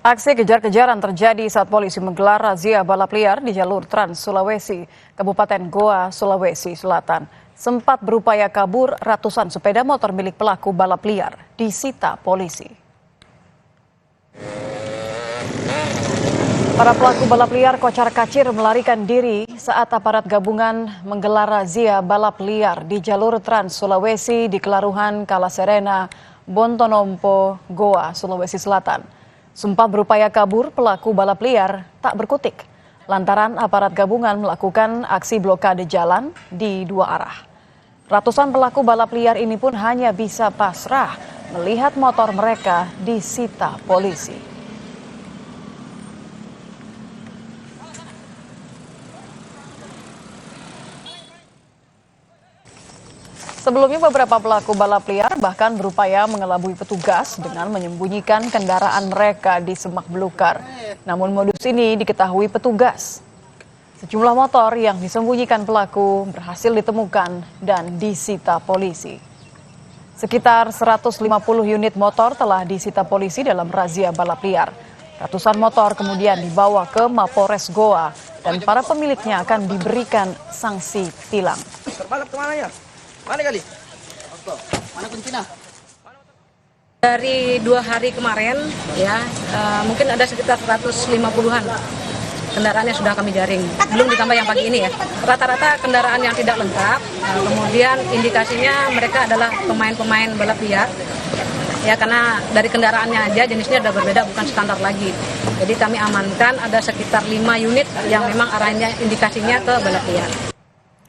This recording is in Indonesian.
Aksi kejar-kejaran terjadi saat polisi menggelar razia balap liar di jalur Trans Sulawesi, Kabupaten Goa, Sulawesi Selatan. Sempat berupaya kabur, ratusan sepeda motor milik pelaku balap liar disita polisi. Para pelaku balap liar kocar-kacir melarikan diri saat aparat gabungan menggelar razia balap liar di jalur Trans Sulawesi di Kelaruhan Kalaserena, Bontonompo, Goa, Sulawesi Selatan. Sempat berupaya kabur, pelaku balap liar tak berkutik lantaran aparat gabungan melakukan aksi blokade jalan di dua arah. Ratusan pelaku balap liar ini pun hanya bisa pasrah melihat motor mereka disita polisi. Sebelumnya beberapa pelaku balap liar bahkan berupaya mengelabui petugas dengan menyembunyikan kendaraan mereka di semak belukar. Namun modus ini diketahui petugas. Sejumlah motor yang disembunyikan pelaku berhasil ditemukan dan disita polisi. Sekitar 150 unit motor telah disita polisi dalam razia balap liar. Ratusan motor kemudian dibawa ke Mapores Goa dan para pemiliknya akan diberikan sanksi tilang. Terbalap kemana ya? Mana kali? Mana kuncinya? Dari 2 hari kemarin ya mungkin ada sekitar 150-an kendaraan yang sudah kami jaring. Belum ditambah yang pagi ini ya. Rata-rata kendaraan yang tidak lengkap. Kemudian indikasinya mereka adalah pemain-pemain balap liar. Ya karena dari kendaraannya aja jenisnya sudah berbeda, bukan standar lagi. Jadi kami amankan ada sekitar 5 unit yang memang arahnya indikasinya ke balap liar.